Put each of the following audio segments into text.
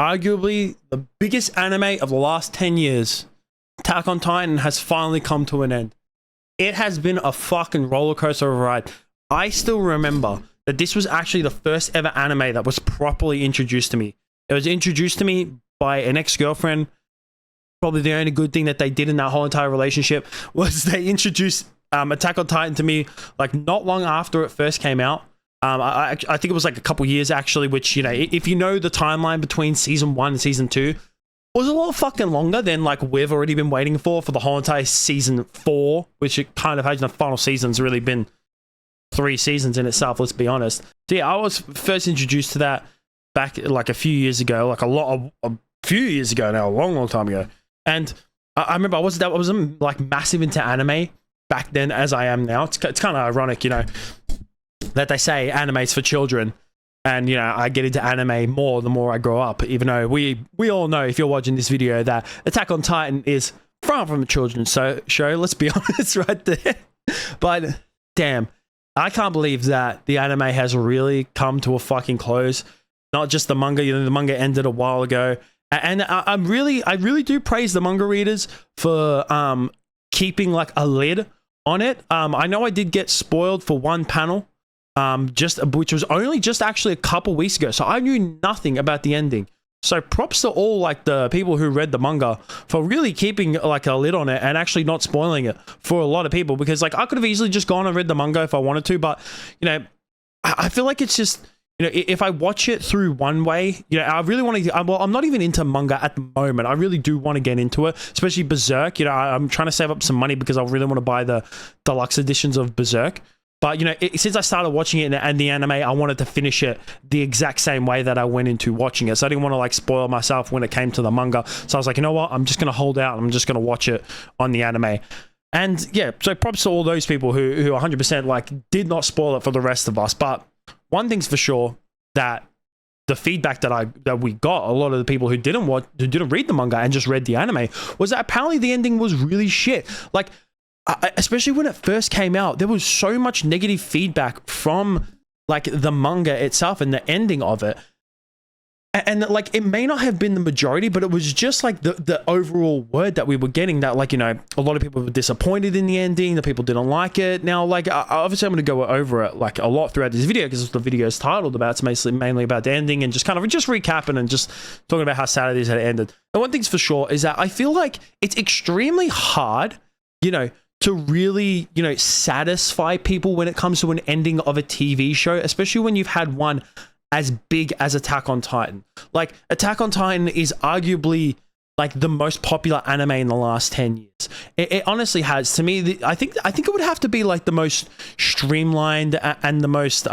arguably the biggest anime of the last 10 years, Attack on Titan, has finally come to an end. It has been a fucking roller coaster of a ride. I still remember that this was actually the first ever anime that was properly introduced to me. It was introduced to me by an ex-girlfriend. Probably the only good thing that they did in that whole entire relationship was they introduced Attack on Titan to me like not long after it first came out. I think it was like a couple years actually, which, you know, if you know the timeline between season 1 and season 2, was a lot fucking longer than like we've already been waiting for the whole entire season 4, which it kind of has. The final season's really been 3 seasons in itself, let's be honest. So yeah, I was first introduced to that back like a few years ago, like a few years ago now, a long time ago. And I remember I wasn't like massive into anime back then as I am now. It's kind of ironic, you know, that they say anime's for children, and you know I get into anime more the more I grow up. Even though we all know, if you're watching this video, that Attack on Titan is far from a children's show. Let's be honest, right there. But damn, I can't believe that the anime has really come to a fucking close. Not just the manga. You know, the manga ended a while ago. And I really do praise the manga readers for keeping like a lid on it. I know I did get spoiled for one panel, which was only just actually a couple weeks ago, so I knew nothing about the ending. So props to all like the people who read the manga for really keeping like a lid on it and actually not spoiling it for a lot of people, because like I could have easily just gone and read the manga if I wanted to, but you know, I feel like it's just, you know, if I watch it through one way, you know, I really want to, well, I'm not even into manga at the moment. I really do want to get into it, especially Berserk. You know, I'm trying to save up some money because I really want to buy the deluxe editions of Berserk. But, you know, since I started watching it and the anime, I wanted to finish it the exact same way that I went into watching it. So I didn't want to, like, spoil myself when it came to the manga. So I was like, you know what? I'm just going to hold out. I'm just going to watch it on the anime. And, yeah, so props to all those people who 100%, like, did not spoil it for the rest of us. But one thing's for sure, that the feedback that we got, a lot of the people who didn't read the manga and just read the anime, was that apparently the ending was really shit. Like, especially when it first came out, there was so much negative feedback from like the manga itself and the ending of it. And like, it may not have been the majority, but it was just like the overall word that we were getting, that like, you know, a lot of people were disappointed in the ending, the people didn't like it. Now, like, obviously I'm going to go over it like a lot throughout this video, because the video is titled about, it's mainly about the ending, and just kind of just recapping and just talking about how sad it is that it ended. And one thing's for sure is that I feel like it's extremely hard, you know, to really, you know, satisfy people when it comes to an ending of a TV show, especially when you've had one as big as Attack on Titan. Like, Attack on Titan is arguably like the most popular anime in the last 10 years. It honestly has. To me, I think it would have to be like the most streamlined and the most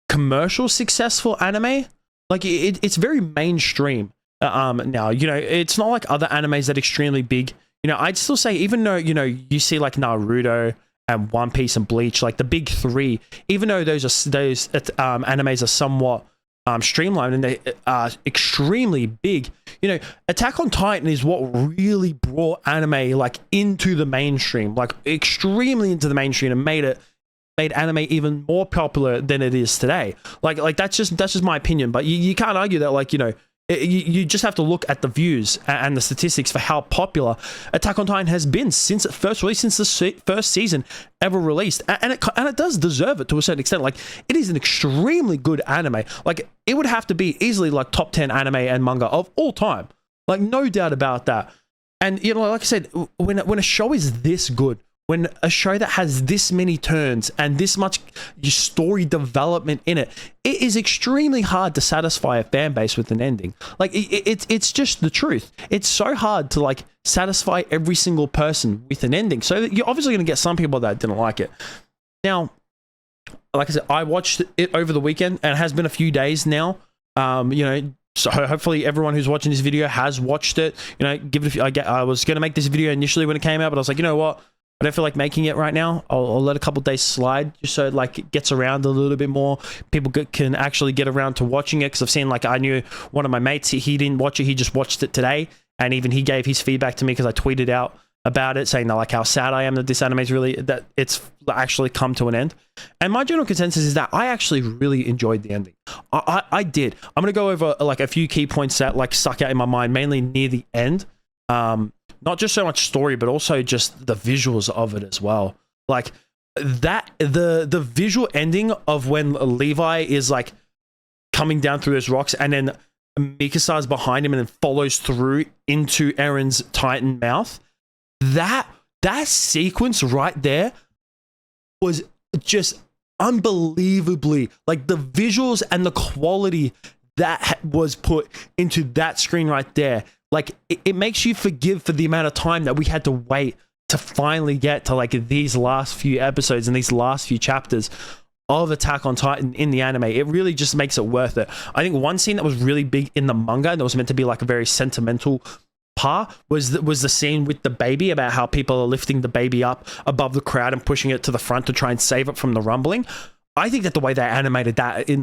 commercial successful anime. Like, it's very mainstream now. You know, it's not like other animes that are extremely big. You know, I'd still say, even though, you know, you see like Naruto and One Piece and Bleach, like the big 3, even though those animes are somewhat streamlined and they are extremely big, you know, Attack on Titan is what really brought anime like into the mainstream, like extremely into the mainstream, and made anime even more popular than it is today. Like that's just my opinion, but you can't argue that, like, you know, you just have to look at the views and the statistics for how popular Attack on Titan has been since it first released, since the first season ever released, and it does deserve it to a certain extent. Like, it is an extremely good anime. Like, it would have to be easily like top 10 anime and manga of all time, like, no doubt about that. And, you know, like I said, when a show is this good, when a show that has this many turns and this much story development in it, it is extremely hard to satisfy a fan base with an ending. Like, it's just the truth. It's so hard to like satisfy every single person with an ending. So you're obviously going to get some people that didn't like it. Now, like I said, I watched it over the weekend, and it has been a few days now. You know, so hopefully everyone who's watching this video has watched it. You know, give it I was going to make this video initially when it came out, but I was like, you know what? I don't feel like making it right now. I'll let a couple days slide, just so like it gets around a little bit more. People can actually get around to watching it, because I've seen, like, I knew one of my mates, he didn't watch it, he just watched it today, and even he gave his feedback to me because I tweeted out about it, saying that like how sad I am that this anime is really, that it's actually come to an end. And my general consensus is that I actually really enjoyed the ending. I did. I'm gonna go over like a few key points that like stuck out in my mind, mainly near the end. Not just so much story, but also just the visuals of it as well. Like that, the visual ending of when Levi is like coming down through those rocks, and then Mikasa's behind him and then follows through into Eren's Titan mouth. That sequence right there was just unbelievably, like, the visuals and the quality that was put into that screen right there. Like, it makes you forgive for the amount of time that we had to wait to finally get to like these last few episodes and these last few chapters of Attack on Titan in the anime. It really just makes it worth it. I think one scene that was really big in the manga, and that was meant to be like a very sentimental part, was the scene with the baby, about how people are lifting the baby up above the crowd and pushing it to the front to try and save it from the rumbling. I think that the way they animated that in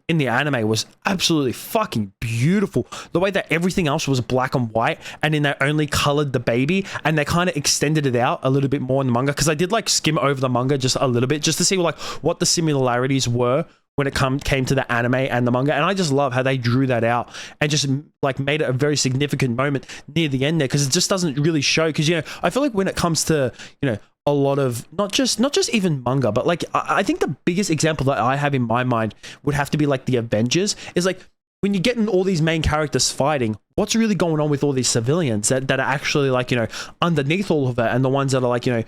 the anime was absolutely fucking beautiful. The way that everything else was black and white, and then they only colored the baby, and they kind of extended it out a little bit more in the manga, because I did like skim over the manga just a little bit just to see like what the similarities were when it came to the anime and the manga. And I just love how they drew that out and just like made it a very significant moment near the end there, because it just doesn't really show. Because, you know, I feel like when it comes to, you know, a lot of not just even manga, but like I think the biggest example that I have in my mind would have to be like the Avengers. Is like, when you're getting all these main characters fighting, what's really going on with all these civilians that are actually like, you know, underneath all of it, and the ones that are like, you know,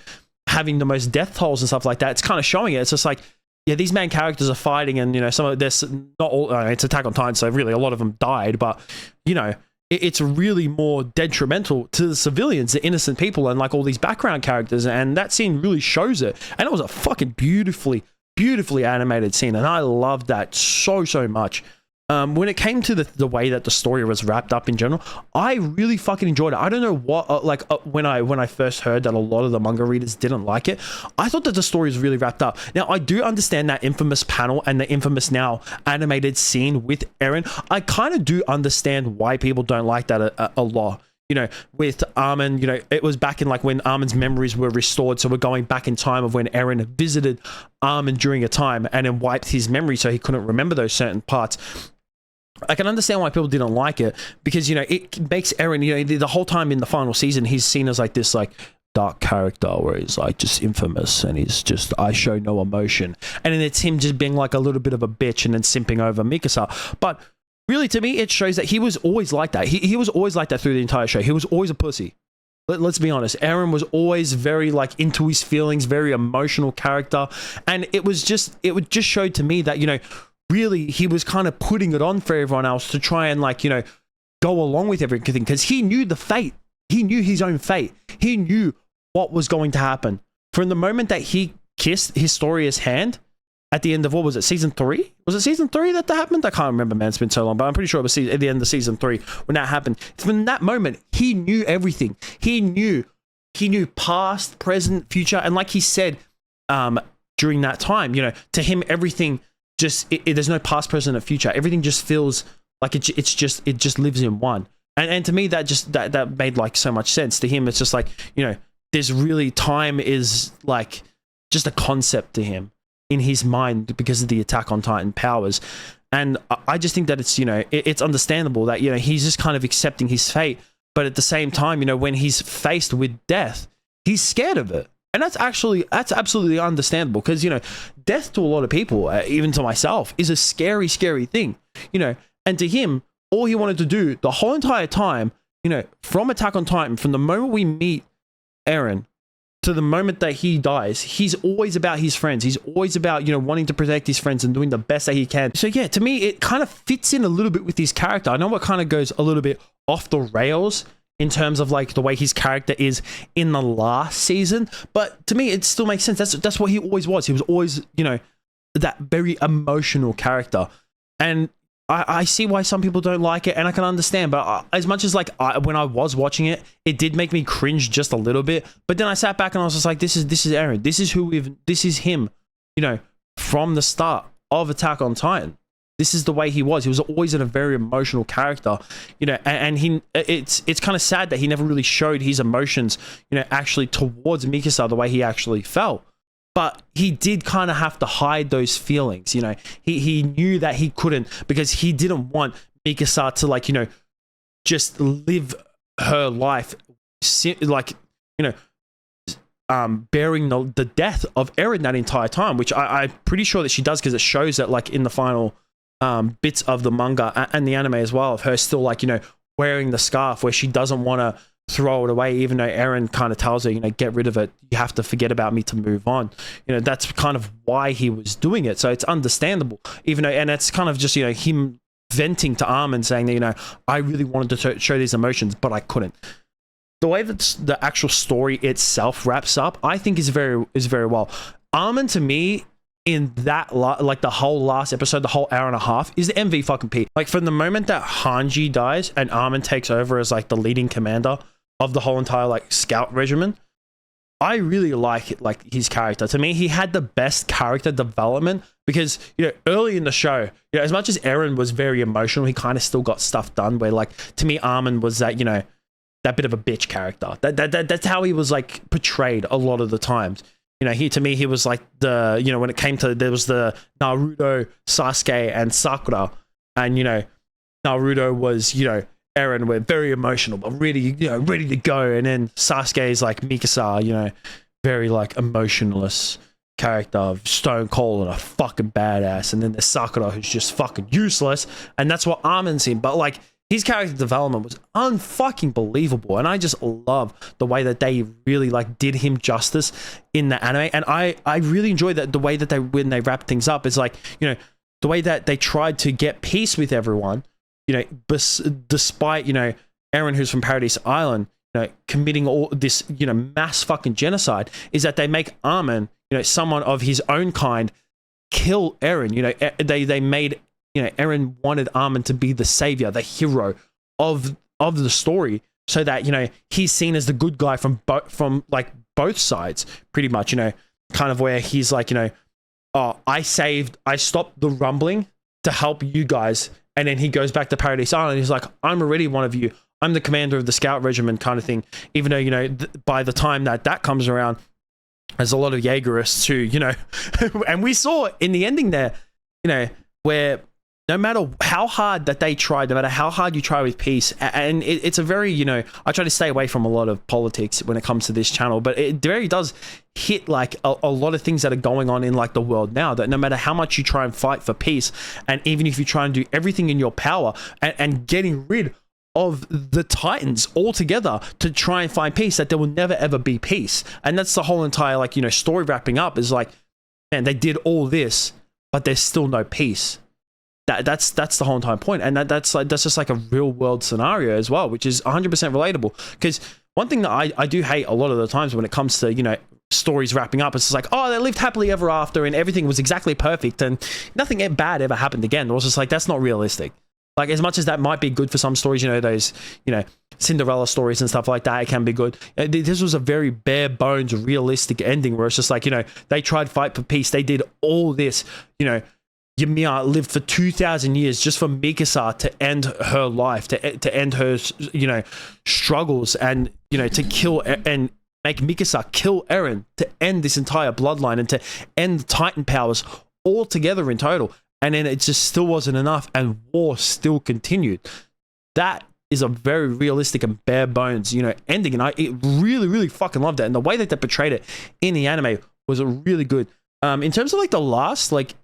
having the most death tolls and stuff like that. It's kind of showing it. It's just like, yeah, these main characters are fighting, and, you know, some of this, not all, it's Attack on Titan, so really a lot of them died, but, you know, it's really more detrimental to the civilians, the innocent people, and like all these background characters. And that scene really shows it. And it was a fucking beautifully animated scene, and I loved that so much. When it came to the way that the story was wrapped up in general, I really fucking enjoyed it. I don't know what, when I first heard that a lot of the manga readers didn't like it, I thought that the story was really wrapped up. Now, I do understand that infamous panel and the infamous now animated scene with Eren. I kind of do understand why people don't like that a lot. You know, with Armin, you know, it was back in like when Armin's memories were restored, so we're going back in time of when Eren visited Armin during a time and then wiped his memory so he couldn't remember those certain parts. I can understand why people didn't like it, because, you know, it makes Eren, you know, the whole time in the final season, he's seen as like this like dark character where he's like just infamous, and he's just, I show no emotion, and then it's him just being like a little bit of a bitch and then simping over Mikasa. But really, to me, it shows that he was always like that. He was always like that through the entire show. He was always a pussy. Let's be honest. Eren was always very like into his feelings, very emotional character, and it just showed to me that, you know, really he was kind of putting it on for everyone else to try and like, you know, go along with everything, because he knew the fate. He knew his own fate. He knew what was going to happen from the moment that he kissed Historia's hand at the end of, what was it, season 3? Was it season 3 that happened? I can't remember, man. It's been so long, but I'm pretty sure it was at the end of season 3 when that happened. From that moment, he knew everything. He knew past, present, future, and like he said, during that time, you know, to him, everything just, there's no past, present, or future. Everything just feels like it just lives in one. And to me, that made like so much sense. To him, it's just like, you know, there's really, time is like just a concept to him in his mind because of the Attack on Titan powers. And I just think that it's, you know, it's understandable that, you know, he's just kind of accepting his fate. But at the same time, you know, when he's faced with death, he's scared of it. And that's absolutely understandable, because, you know, death to a lot of people, even to myself, is a scary thing, you know. And to him, all he wanted to do the whole entire time, you know, from Attack on Titan, from the moment we meet Eren to the moment that he dies, he's always about his friends. He's always about, you know, wanting to protect his friends and doing the best that he can. So yeah, to me, it kind of fits in a little bit with his character. I know it kind of goes a little bit off the rails in terms of like the way his character is in the last season, but to me, it still makes sense. That's what he always was. He was always, you know, that very emotional character. And I see why some people don't like it, and I can understand, but as much as like when I was watching it, it did make me cringe just a little bit. But then I sat back and I was just like, this is Eren. This is him, you know, from the start of Attack on Titan. this is the way he was. He was always a very emotional character, you know, and it's kind of sad that he never really showed his emotions, you know, actually towards Mikasa the way he actually felt. But he did kind of have to hide those feelings, you know. He knew that he couldn't, because he didn't want Mikasa to, like, you know, just live her life like, you know, bearing the death of Eren that entire time, which I'm pretty sure that she does, because it shows that, like, in the final bits of the manga and the anime as well, of her still, like, you know, wearing the scarf, where she doesn't want to throw it away, even though Eren kind of tells her, you know, get rid of it, you have to forget about me to move on. You know, that's kind of why he was doing it, so it's understandable, even though, and it's kind of just, you know, him venting to Armin, saying that, you know, I really wanted to show these emotions, but I couldn't. The way that the actual story itself wraps up, I think is very well. Armin, to me, in that like the whole last episode, the whole hour and a half, is the MV fucking P. Like, from the moment that Hanji dies and Armin takes over as, like, the leading commander of the whole entire, like, scout regiment, I really like his character. To me, he had the best character development, because, you know, early in the show, you know, as much as Eren was very emotional, he kind of still got stuff done, where, like, to me, Armin was that, you know, that bit of a bitch character. That's how he was, like, portrayed a lot of the times. You know, to me, he was like the, you know, when it came to, there was the Naruto, Sasuke, and Sakura, and, you know, Naruto was, you know, Eren, were very emotional, but really, you know, ready to go, and then Sasuke is like Mikasa, you know, very, like, emotionless character, of stone cold and a fucking badass, and then there's Sakura, who's just fucking useless, and that's what Armin's in. But, like, his character development was unfucking believable, and I just love the way that they really, like, did him justice in the anime. And I really enjoy that, the way that when they wrap things up, is like, you know, the way that they tried to get peace with everyone, you know, despite, you know, Eren, who's from Paradise Island, you know, committing all this, you know, mass fucking genocide, is that they make Armin, you know, someone of his own kind, kill Eren. You know, they made, you know, Eren wanted Armin to be the savior, the hero of the story, so that, you know, he's seen as the good guy from like both sides, pretty much, you know, kind of where he's like, you know, oh, I stopped the rumbling to help you guys, and then he goes back to Paradise Island, and he's like, I'm already one of you, I'm the commander of the scout regiment, kind of thing, even though, you know, by the time that comes around, there's a lot of Jaegerists who, you know, and we saw in the ending there, you know, where no matter how hard that they tried, no matter how hard you try with peace, and it's a very, you know, I try to stay away from a lot of politics when it comes to this channel, but it very does hit, like, a lot of things that are going on in, like, the world now, that no matter how much you try and fight for peace, and even if you try and do everything in your power, and getting rid of the Titans altogether to try and find peace, that there will never ever be peace. And that's the whole entire, like, you know, story wrapping up, is like, man, they did all this, but there's still no peace. That's the whole entire point, and that's just like a real world scenario as well, which is 100% relatable. Because one thing that I do hate a lot of the times when it comes to, you know, stories wrapping up, it's like, oh, they lived happily ever after, and everything was exactly perfect, and nothing bad ever happened again. It was just like, that's not realistic. Like, as much as that might be good for some stories, you know, those, you know, Cinderella stories and stuff like that, it can be good. This was a very bare bones, realistic ending, where it's just like, you know, they tried to fight for peace, they did all this, you know, Ymir lived for 2,000 years just for Mikasa to end her life, to end her, you know, struggles, and, you know, to kill and make Mikasa kill Eren, to end this entire bloodline, and to end the Titan powers all together in total. And then it just still wasn't enough, and war still continued. That is a very realistic and bare bones, you know, ending, and I really fucking loved it. And the way that they portrayed it in the anime was really good. In terms of, like, the last, like,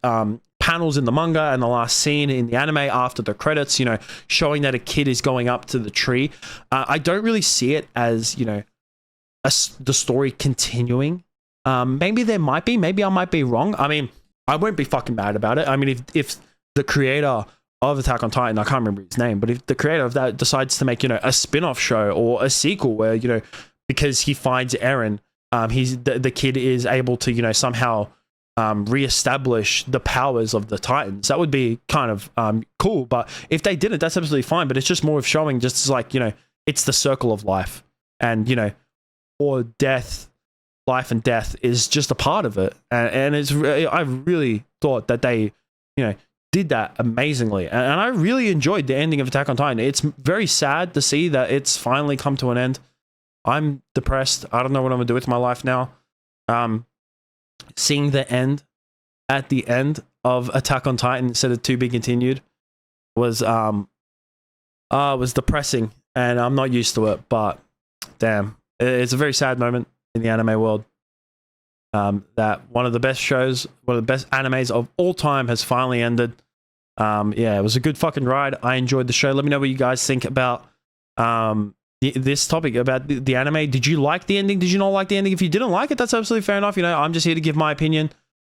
panels in the manga and the last scene in the anime after the credits, you know, showing that a kid is going up to the tree, I don't really see it as, you know, the story continuing. Maybe there might be, maybe I might be wrong. I mean, I won't be fucking mad about it. I mean, if the creator of Attack on Titan, I can't remember his name, but if the creator of that decides to make, you know, a spin-off show or a sequel where, you know, because he finds Eren, the kid is able to, you know, somehow reestablish the powers of the Titans, that would be kind of cool. But if they didn't, that's absolutely fine. But it's just more of showing, just like, you know, it's the circle of life, and, you know, or death, life and death is just a part of it. And it's I really thought that they, you know, did that amazingly, and I really enjoyed the ending of Attack on Titan. It's very sad to see that it's finally come to an end. I'm depressed. I don't know what I'm gonna do with my life now. Seeing the end at the end of Attack on Titan instead of to be continued was depressing, and I'm not used to it. But damn, it's a very sad moment in the anime world. That one of the best shows, one of the best animes of all time has finally ended. Yeah, it was a good fucking ride. I enjoyed the show. Let me know what you guys think about this topic about the anime. Did you like the ending? Did you not like the ending? If you didn't like it, that's absolutely fair enough. You know, I'm just here to give my opinion.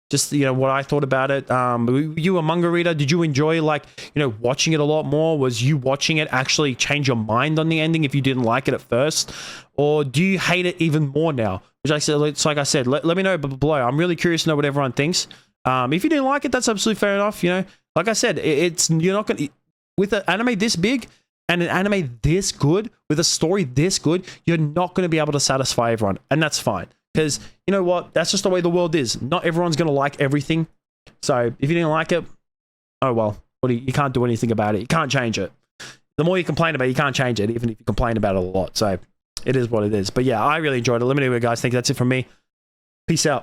Just, you know, what I thought about it. You a manga reader? Did you enjoy, like, you know, watching it a lot more? Was you watching it actually change your mind on the ending if you didn't like it at first? Or do you hate it even more now? Which I said, it's like I said, let me know below. I'm really curious to know what everyone thinks. If you didn't like it, that's absolutely fair enough. You know, like I said, you're not going to, with an anime this big and an anime this good, with a story this good, you're not going to be able to satisfy everyone. And that's fine. Because, you know what? That's just the way the world is. Not everyone's going to like everything. So, if you didn't like it, oh well. You can't do anything about it. You can't change it. The more you complain about it, you can't change it, even if you complain about it a lot. So, it is what it is. But yeah, I really enjoyed it. Let me know what you guys think. That's it from me. Peace out.